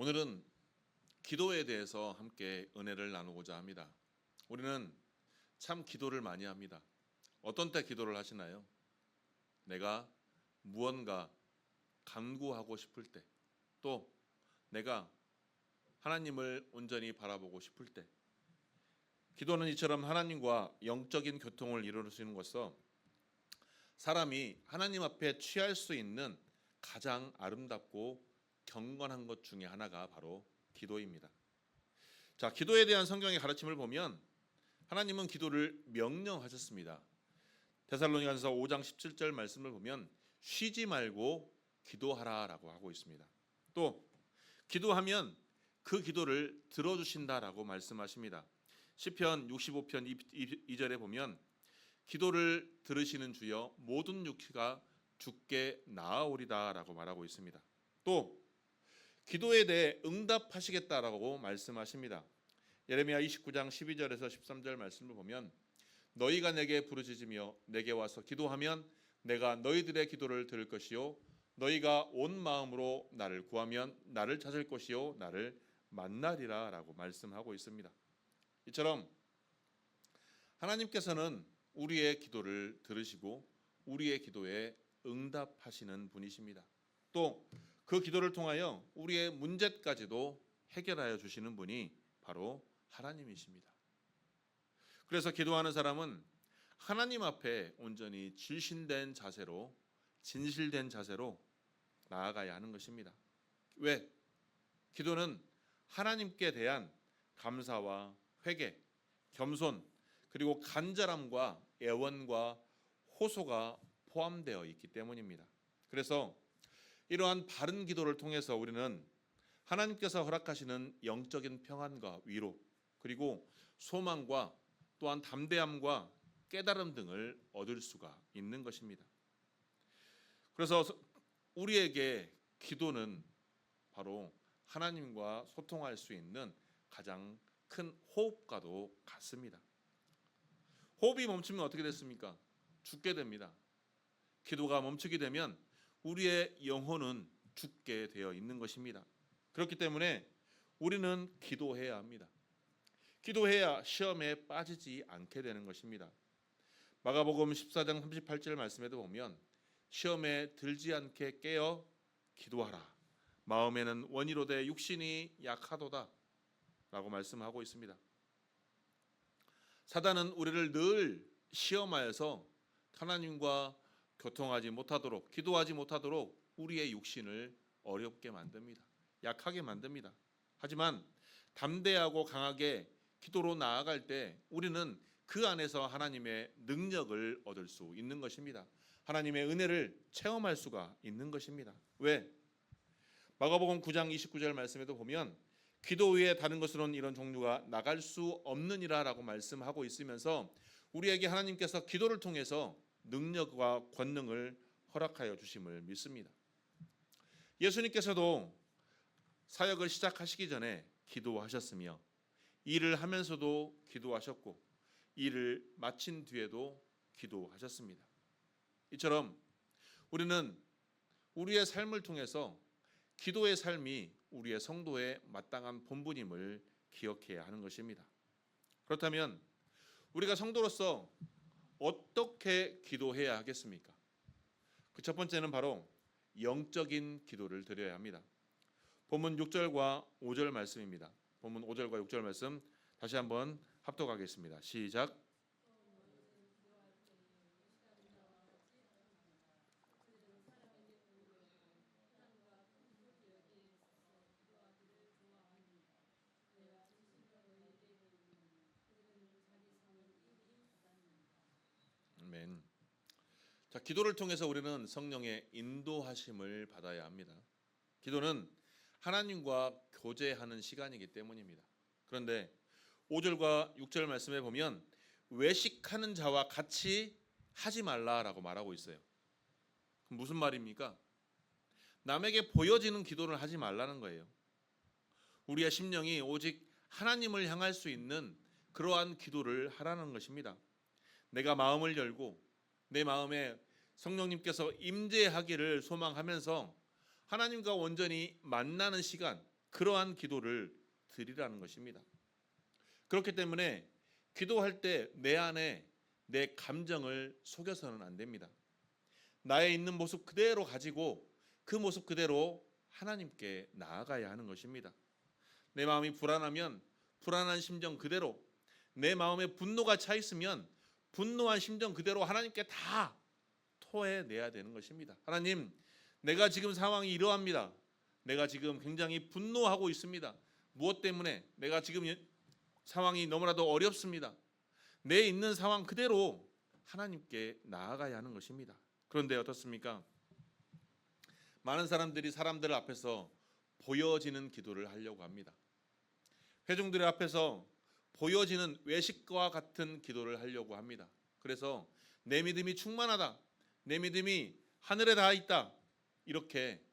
오늘은 기도에 대해서 함께 은혜를 나누고자 합니다. 우리는 참 기도를 많이 합니다. 어떤 때 기도를 하시나요? 내가 무언가 간구하고 싶을 때, 또 내가 하나님을 온전히 바라보고 싶을 때, 기도는 이처럼 하나님과 영적인 교통을 이룰 수 있는 것서 사람이 하나님 앞에 취할 수 있는 가장 아름답고 경건한 것 중에 하나가 바로 기도입니다. 자, 기도에 대한 성경의 가르침을 보면 하나님은 기도를 명령하셨습니다. 데살로니가서 5장 17절 말씀을 보면 쉬지 말고 기도하라라고 하고 있습니다. 또 기도하면 그 기도를 들어주신다라고 말씀하십니다. 시편 65편 2절에 보면 기도를 들으시는 주여 모든 육체가 주께 나아오리다라고 말하고 있습니다. 또 기도에 대해 응답하시겠다라고 말씀하십니다. 예레미야 29장 12절에서 13절 말씀을 보면 너희가 내게 부르짖으며 내게 와서 기도하면 내가 너희들의 기도를 들을 것이요 너희가 온 마음으로 나를 구하면 나를 찾을 것이요 나를 만나리라라고 말씀하고 있습니다. 이처럼 하나님께서는 우리의 기도를 들으시고 우리의 기도에 응답하시는 분이십니다. 또 그 기도를 통하여 우리의 문제까지도 해결하여 주시는 분이 바로 하나님이십니다. 그래서 기도하는 사람은 하나님 앞에 온전히 진실된 자세로 나아가야 하는 것입니다. 왜? 기도는 하나님께 대한 감사와 회개, 겸손, 그리고 간절함과 애원과 호소가 포함되어 있기 때문입니다. 그래서 이러한 바른 기도를 통해서 우리는 하나님께서 허락하시는 영적인 평안과 위로, 그리고 소망과 또한 담대함과 깨달음 등을 얻을 수가 있는 것입니다. 그래서 우리에게 기도는 바로 하나님과 소통할 수 있는 가장 큰 호흡과도 같습니다. 호흡이 멈추면 어떻게 됐습니까? 죽게 됩니다. 기도가 멈추게 되면 우리의 영혼은 죽게 되어 있는 것입니다. 그렇기 때문에 우리는 기도해야 합니다. 기도해야 시험에 빠지지 않게 되는 것입니다. 마가복음 14장 38절 말씀에도 보면 시험에 들지 않게 깨어 기도하라. 마음에는 원이로되 육신이 약하도다 라고 말씀하고 있습니다. 사단은 우리를 늘 시험하여서 하나님과 교통하지 못하도록, 기도하지 못하도록 우리의 육신을 어렵게 만듭니다. 약하게 만듭니다. 하지만 담대하고 강하게 기도로 나아갈 때 우리는 그 안에서 하나님의 능력을 얻을 수 있는 것입니다. 하나님의 은혜를 체험할 수가 있는 것입니다. 왜? 마가복음 9장 29절 말씀에도 보면 기도 외에 다른 것으로는 이런 종류가 나갈 수 없느니라라고 말씀하고 있으면서 우리에게 하나님께서 기도를 통해서 능력과 권능을 허락하여 주심을 믿습니다. 예수님께서도 사역을 시작하시기 전에 기도하셨으며 일을 하면서도 기도하셨고 일을 마친 뒤에도 기도하셨습니다. 이처럼 우리는 우리의 삶을 통해서 기도의 삶이 우리의 성도의 마땅한 본분임을 기억해야 하는 것입니다. 그렇다면 우리가 성도로서 어떻게 기도해야 하겠습니까? 그 첫 번째는 바로 영적인 기도를 드려야 합니다. 본문 6절과 5절 말씀입니다. 본문 5절과 6절 말씀 다시 한번 합독하겠습니다. 시작. 아멘. 자, 기도를 통해서 우리는 성령의 인도하심을 받아야 합니다. 기도는 하나님과 교제하는 시간이기 때문입니다. 그런데 5절과 6절 말씀에 보면 외식하는 자와 같이 하지 말라라고 말하고 있어요. 그럼 무슨 말입니까? 남에게 보여지는 기도를 하지 말라는 거예요. 우리의 심령이 오직 하나님을 향할 수 있는 그러한 기도를 하라는 것입니다. 내가 마음을 열고 내 마음에 성령님께서 임재하기를 소망하면서 하나님과 온전히 만나는 시간, 그러한 기도를 드리라는 것입니다. 그렇기 때문에 기도할 때 내 안에 내 감정을 속여서는 안 됩니다. 나의 있는 모습 그대로 가지고 그 모습 그대로 하나님께 나아가야 하는 것입니다. 내 마음이 불안하면 불안한 심정 그대로, 내 마음에 분노가 차 있으면 분노한 심정 그대로 하나님께 다 토해내야 되는 것입니다. 하나님, 내가 지금 상황이 이러합니다. 내가 지금 굉장히 분노하고 있습니다. 무엇 때문에? 내가 지금 상황이 너무나도 어렵습니다. 내 있는 상황 그대로 하나님께 나아가야 하는 것입니다. 그런데 어떻습니까? 많은 사람들이 사람들 앞에서 보여지는 기도를 하려고 합니다. 회중들 앞에서 보여지는 외식과 같은 기도를 하려고 합니다. 그래서 내 믿음이 충만하다, 내 믿음이 하늘에 닿아 있다, 이렇게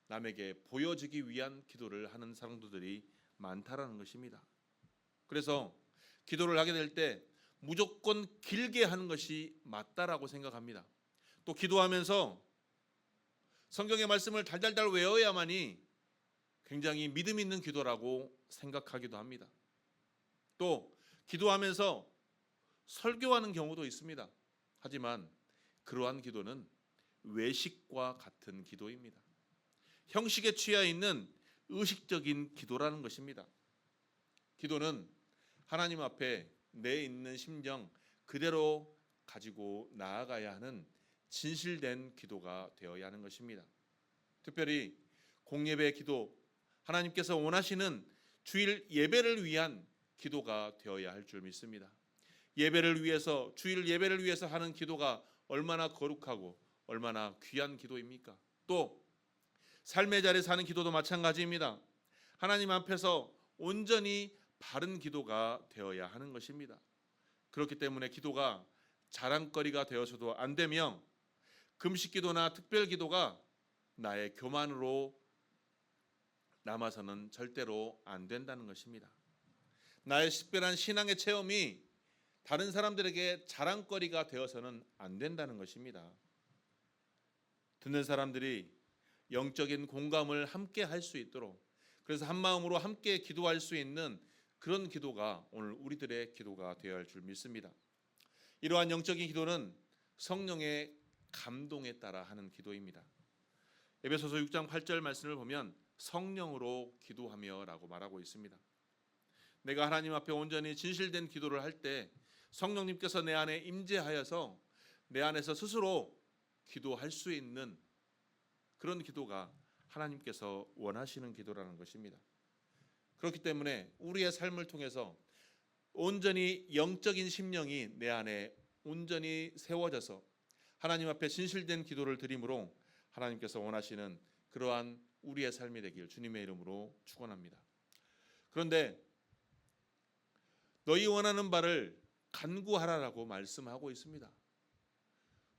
남에게 보여지기 위한 기도를 하는 사람들이 많다라는 것입니다. 그래서 기도를 하게 될 때 무조건 길게 하는 것이 맞다라고 생각합니다. 또 기도하면서 성경의 말씀을 달달달 외워야만이 굉장히 믿음 있는 기도라고 생각하기도 합니다. 또 기도하면서 설교하는 경우도 있습니다. 하지만 그러한 기도는 외식과 같은 기도입니다. 형식에 취해 있는 의식적인 기도라는 것입니다. 기도는 하나님 앞에 내 있는 심정 그대로 가지고 나아가야 하는 진실된 기도가 되어야 하는 것입니다. 특별히 공예배 기도, 하나님께서 원하시는 주일 예배를 위한 기도가 되어야 할 줄 믿습니다. 예배를 위해서, 주일 예배를 위해서 하는 기도가 얼마나 거룩하고 얼마나 귀한 기도입니까? 또 삶의 자리에서 하는 기도도 마찬가지입니다. 하나님 앞에서 온전히 바른 기도가 되어야 하는 것입니다. 그렇기 때문에 기도가 자랑거리가 되어서도 안 되며 금식 기도나 특별 기도가 나의 교만으로 남아서는 절대로 안 된다는 것입니다. 나의 특별한 신앙의 체험이 다른 사람들에게 자랑거리가 되어서는 안 된다는 것입니다. 듣는 사람들이 영적인 공감을 함께 할 수 있도록, 그래서 한 마음으로 함께 기도할 수 있는 그런 기도가 오늘 우리들의 기도가 되어야 할 줄 믿습니다. 이러한 영적인 기도는 성령의 감동에 따라 하는 기도입니다. 에베소서 6장 8절 말씀을 보면 성령으로 기도하며라고 말하고 있습니다. 내가 하나님 앞에 온전히 진실된 기도를 할 때 성령님께서 내 안에 임재하여서 내 안에서 스스로 기도할 수 있는 그런 기도가 하나님께서 원하시는 기도라는 것입니다. 그렇기 때문에 우리의 삶을 통해서 온전히 영적인 심령이 내 안에 온전히 세워져서 하나님 앞에 진실된 기도를 드림으로 하나님께서 원하시는 그러한 우리의 삶이 되길 주님의 이름으로 축원합니다. 그런데 너희 원하는 바를 간구하라라고 말씀하고 있습니다.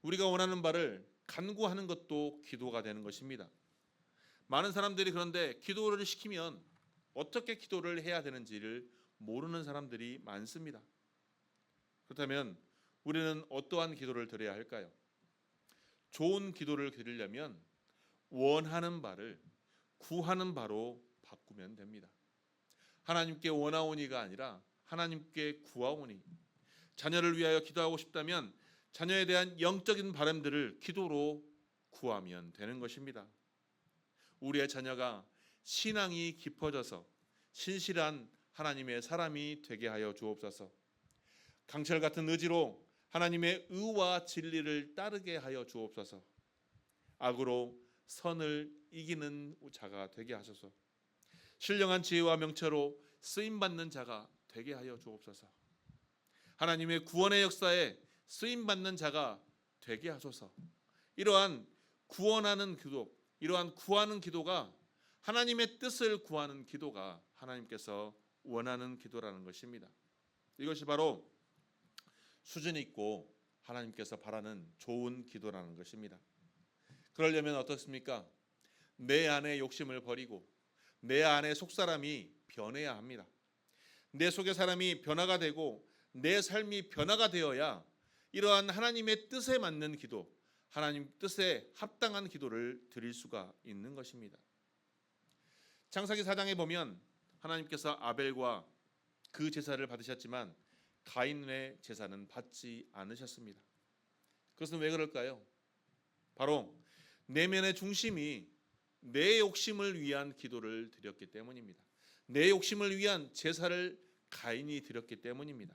우리가 원하는 바를 간구하는 것도 기도가 되는 것입니다. 많은 사람들이 그런데 기도를 시키면 어떻게 기도를 해야 되는지를 모르는 사람들이 많습니다. 그렇다면 우리는 어떠한 기도를 드려야 할까요? 좋은 기도를 드리려면 원하는 바를 구하는 바로 바꾸면 됩니다. 하나님께 원하오니가 아니라 하나님께 구하오니. 자녀를 위하여 기도하고 싶다면 자녀에 대한 영적인 바람들을 기도로 구하면 되는 것입니다. 우리의 자녀가 신앙이 깊어져서 신실한 하나님의 사람이 되게 하여 주옵소서. 강철 같은 의지로 하나님의 의와 진리를 따르게 하여 주옵소서. 악으로 선을 이기는 자가 되게 하소서. 신령한 지혜와 명철로 쓰임받는 자가 되게 하여 주옵소서. 하나님의 구원의 역사에 쓰임받는 자가 되게 하소서. 이러한 구원하는 기도, 이러한 구하는 기도가 하나님의 뜻을 구하는 기도가 하나님께서 원하는 기도라는 것입니다. 이것이 바로 수준 있고 하나님께서 바라는 좋은 기도라는 것입니다. 그러려면 어떻습니까? 내 안에 욕심을 버리고 내 안에 속사람이 변해야 합니다. 내 속의 사람이 변화가 되고 내 삶이 변화가 되어야 이러한 하나님의 뜻에 맞는 기도, 하나님 뜻에 합당한 기도를 드릴 수가 있는 것입니다. 창세기 4장에 보면 하나님께서 아벨과 그 제사를 받으셨지만 가인의 제사는 받지 않으셨습니다. 그것은 왜 그럴까요? 바로 내면의 중심이 내 욕심을 위한 기도를 드렸기 때문입니다. 내 욕심을 위한 제사를 가인이 드렸기 때문입니다.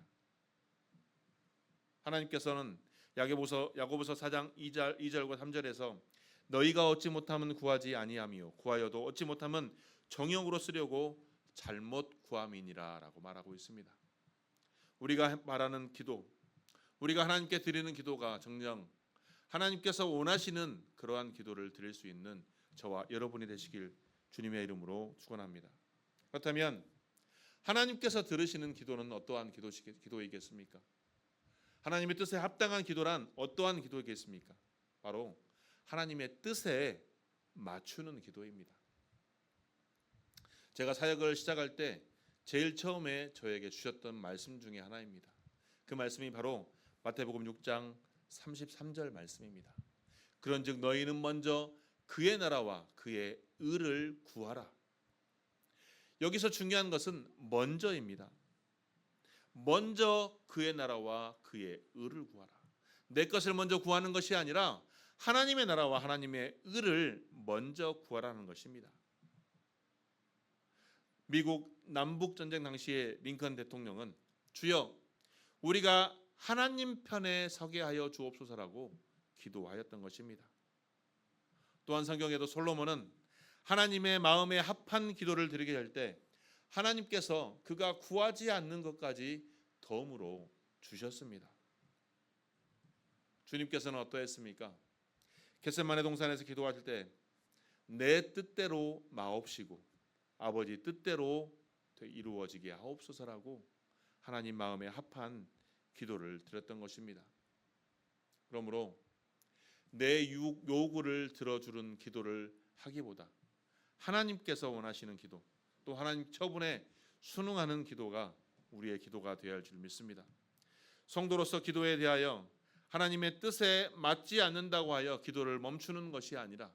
하나님께서는 야고보서 4장 2절과 3절에서 너희가 얻지 못하면 구하지 아니하며 구하여도 얻지 못하면 정욕으로 쓰려고 잘못 구함이니라 라고 말하고 있습니다. 우리가 말하는 기도, 우리가 하나님께 드리는 기도가 정녕 하나님께서 원하시는 그러한 기도를 드릴 수 있는 저와 여러분이 되시길 주님의 이름으로 축원합니다. 그렇다면 하나님께서 들으시는 기도는 어떠한 기도이겠습니까? 하나님의 뜻에 합당한 기도란 어떠한 기도이겠습니까? 바로 하나님의 뜻에 맞추는 기도입니다. 제가 사역을 시작할 때 제일 처음에 저에게 주셨던 말씀 중에 하나입니다. 그 말씀이 바로 마태복음 6장 33절 말씀입니다. 그런즉 너희는 먼저 그의 나라와 그의 의를 구하라. 여기서 중요한 것은 먼저입니다. 먼저 그의 나라와 그의 의를 구하라. 내 것을 먼저 구하는 것이 아니라 하나님의 나라와 하나님의 의를 먼저 구하라는 것입니다. 미국 남북 전쟁 당시에 링컨 대통령은 주여 우리가 하나님 편에 서게 하여 주옵소서라고 기도하였던 것입니다. 또한 성경에도 솔로몬은 하나님의 마음에 합한 기도를 드리게 될 때 하나님께서 그가 구하지 않는 것까지 덤으로 주셨습니다. 주님께서는 어떠했습니까? 겟세마네 동산에서 기도하실 때 내 뜻대로 마옵시고 아버지 뜻대로 이루어지게 하옵소서라고 하나님 마음에 합한 기도를 드렸던 것입니다. 그러므로 내 요구를 들어주는 기도를 하기보다 하나님께서 원하시는 기도, 또 하나님 처분에 순응하는 기도가 우리의 기도가 되어야 할 줄 믿습니다. 성도로서 기도에 대하여 하나님의 뜻에 맞지 않는다고 하여 기도를 멈추는 것이 아니라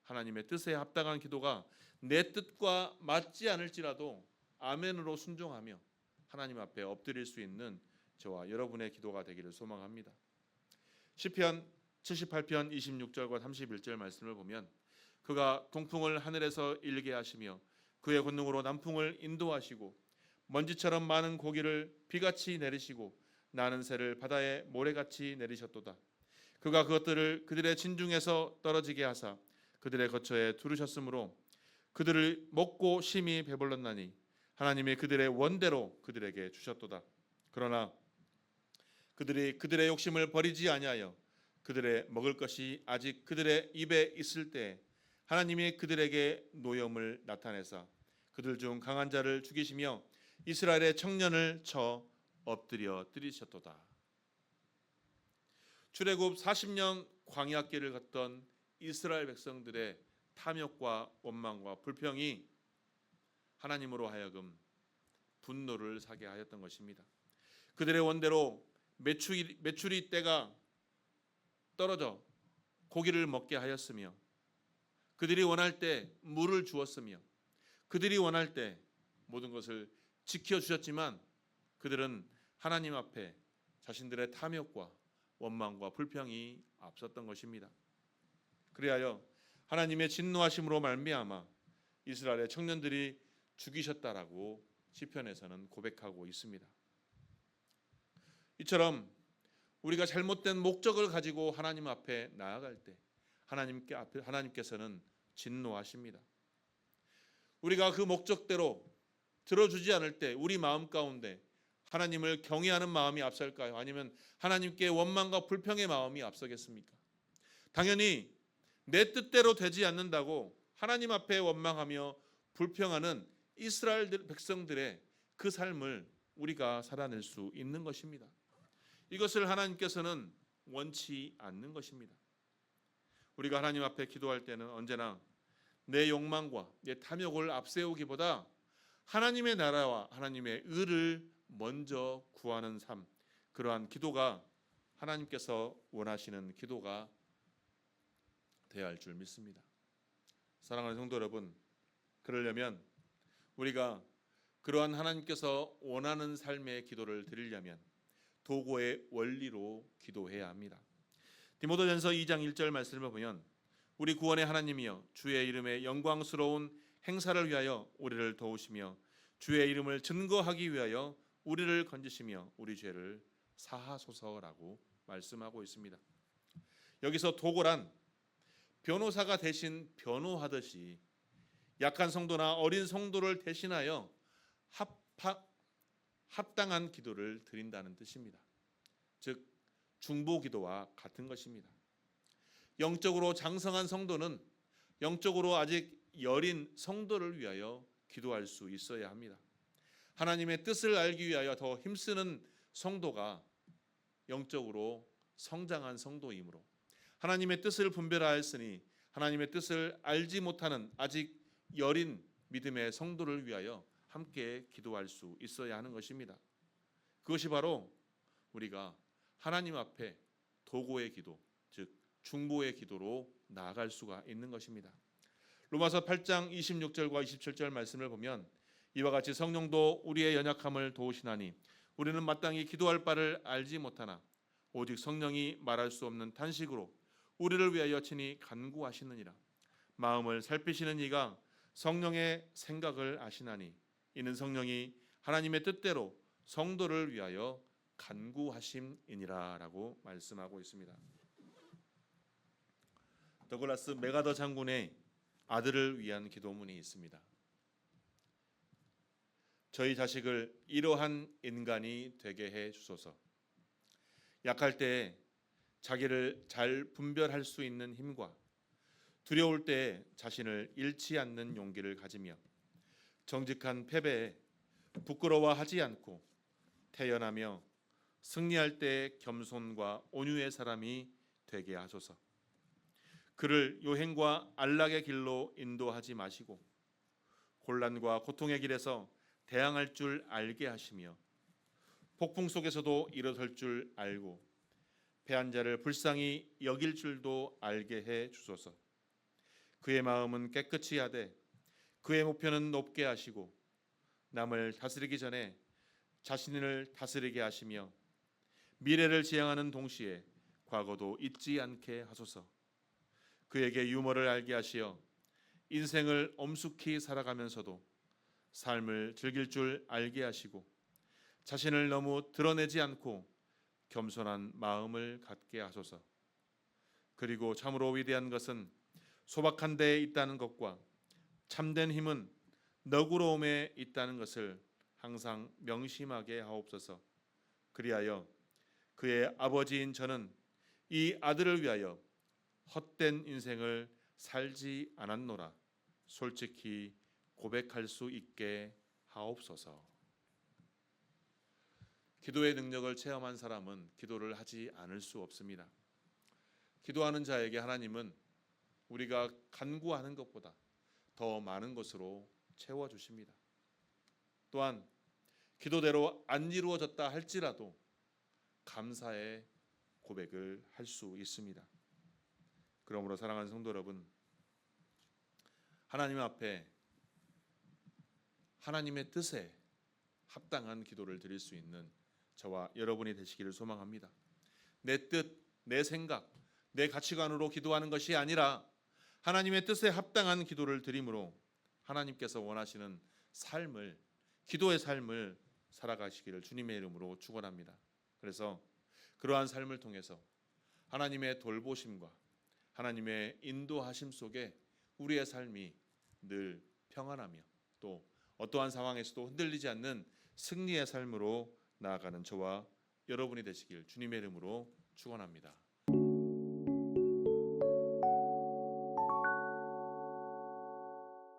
하나님의 뜻에 합당한 기도가 내 뜻과 맞지 않을지라도 아멘으로 순종하며 하나님 앞에 엎드릴 수 있는 저와 여러분의 기도가 되기를 소망합니다. 시편 78편 26절과 31절 말씀을 보면 그가 동풍을 하늘에서 일게 하시며 그의 권능으로 남풍을 인도하시고 먼지처럼 많은 고기를 비같이 내리시고 나는 새를 바다에 모래같이 내리셨도다. 그가 그것들을 그들의 진중에서 떨어지게 하사 그들의 거처에 두르셨으므로 그들을 먹고 심히 배불렀나니 하나님이 그들의 원대로 그들에게 주셨도다. 그러나 그들이 그들의 욕심을 버리지 아니하여 그들의 먹을 것이 아직 그들의 입에 있을 때 하나님이 그들에게 노염을 나타내사 그들 중 강한 자를 죽이시며 이스라엘의 청년을 쳐 엎드려 뜨리셨도다. 출애굽 40년 광야길을 걷던 이스라엘 백성들의 탐욕과 원망과 불평이 하나님으로 하여금 분노를 사게 하였던 것입니다. 그들의 원대로 메추리 때가 떨어져 고기를 먹게 하였으며 그들이 원할 때 물을 주었으며 그들이 원할 때 모든 것을 지켜주셨지만 그들은 하나님 앞에 자신들의 탐욕과 원망과 불평이 앞섰던 것입니다. 그리하여 하나님의 진노하심으로 말미암아 이스라엘의 청년들이 죽이셨다라고 시편에서는 고백하고 있습니다. 이처럼 우리가 잘못된 목적을 가지고 하나님 앞에 나아갈 때 하나님께서는 진노하십니다. 우리가 그 목적대로 들어주지 않을 때 우리 마음 가운데 하나님을 경외하는 마음이 앞설까요? 아니면 하나님께 원망과 불평의 마음이 앞서겠습니까? 당연히 내 뜻대로 되지 않는다고 하나님 앞에 원망하며 불평하는 이스라엘 백성들의 그 삶을 우리가 살아낼 수 있는 것입니다. 이것을 하나님께서는 원치 않는 것입니다. 우리가 하나님 앞에 기도할 때는 언제나 내 욕망과 내 탐욕을 앞세우기보다 하나님의 나라와 하나님의 의를 먼저 구하는 삶, 그러한 기도가 하나님께서 원하시는 기도가 되어야 할 줄 믿습니다. 사랑하는 성도 여러분, 그러려면 우리가 그러한 하나님께서 원하는 삶의 기도를 드리려면 도구의 원리로 기도해야 합니다. 디모데전서 2장 1절 말씀을 보면 우리 구원의 하나님이여 주의 이름의 영광스러운 행사를 위하여 우리를 도우시며 주의 이름을 증거하기 위하여 우리를 건지시며 우리 죄를 사하소서라고 말씀하고 있습니다. 여기서 도구란 변호사가 대신 변호하듯이 약한 성도나 어린 성도를 대신하여 합당한 기도를 드린다는 뜻입니다. 즉 중보기도와 같은 것입니다. 영적으로 장성한 성도는 영적으로 아직 여린 성도를 위하여 기도할 수 있어야 합니다. 하나님의 뜻을 알기 위하여 더 힘쓰는 성도가 영적으로 성장한 성도이므로 하나님의 뜻을 분별하였으니 하나님의 뜻을 알지 못하는 아직 여린 믿음의 성도를 위하여 함께 기도할 수 있어야 하는 것입니다. 그것이 바로 우리가 하나님 앞에 도구의 기도, 즉 중보의 기도로 나아갈 수가 있는 것입니다. 로마서 8장 26절과 27절 말씀을 보면 이와 같이 성령도 우리의 연약함을 도우시나니 우리는 마땅히 기도할 바를 알지 못하나 오직 성령이 말할 수 없는 탄식으로 우리를 위하여 친히 간구하시느니라. 마음을 살피시는 이가 성령의 생각을 아시나니 이는 성령이 하나님의 뜻대로 성도를 위하여 간구하심이니라라고 말씀하고 있습니다. 더글라스 메가더 장군의 아들을 위한 기도문이 있습니다. 저희 자식을 이러한 인간이 되게 해 주소서. 약할 때 자기를 잘 분별할 수 있는 힘과 두려울 때 자신을 잃지 않는 용기를 가지며 정직한 패배에 부끄러워하지 않고 태연하며 승리할 때 겸손과 온유의 사람이 되게 하소서. 그를 요행과 안락의 길로 인도하지 마시고 곤란과 고통의 길에서 대항할 줄 알게 하시며 폭풍 속에서도 일어설 줄 알고 패한 자를 불쌍히 여길 줄도 알게 해 주소서. 그의 마음은 깨끗이 하되 그의 목표는 높게 하시고 남을 다스리기 전에 자신을 다스리게 하시며 미래를 지향하는 동시에 과거도 잊지 않게 하소서. 그에게 유머를 알게 하시어 인생을 엄숙히 살아가면서도 삶을 즐길 줄 알게 하시고 자신을 너무 드러내지 않고 겸손한 마음을 갖게 하소서. 그리고 참으로 위대한 것은 소박한 데에 있다는 것과 참된 힘은 너그러움에 있다는 것을 항상 명심하게 하옵소서. 그리하여 그의 아버지인 저는 이 아들을 위하여 헛된 인생을 살지 않았노라 솔직히 고백할 수 있게 하옵소서. 기도의 능력을 체험한 사람은 기도를 하지 않을 수 없습니다. 기도하는 자에게 하나님은 우리가 간구하는 것보다 더 많은 것으로 채워주십니다. 또한 기도대로 안 이루어졌다 할지라도 감사의 고백을 할 수 있습니다. 그러므로 사랑하는 성도 여러분, 하나님 앞에 하나님의 뜻에 합당한 기도를 드릴 수 있는 저와 여러분이 되시기를 소망합니다. 내 뜻, 내 생각, 내 가치관으로 기도하는 것이 아니라 하나님의 뜻에 합당한 기도를 드림으로 하나님께서 원하시는 삶을, 기도의 삶을 살아가시기를 주님의 이름으로 축원합니다. 그래서 그러한 삶을 통해서 하나님의 돌보심과 하나님의 인도하심 속에 우리의 삶이 늘 평안하며 또 어떠한 상황에서도 흔들리지 않는 승리의 삶으로 나아가는 저와 여러분이 되시길 주님의 이름으로 축원합니다.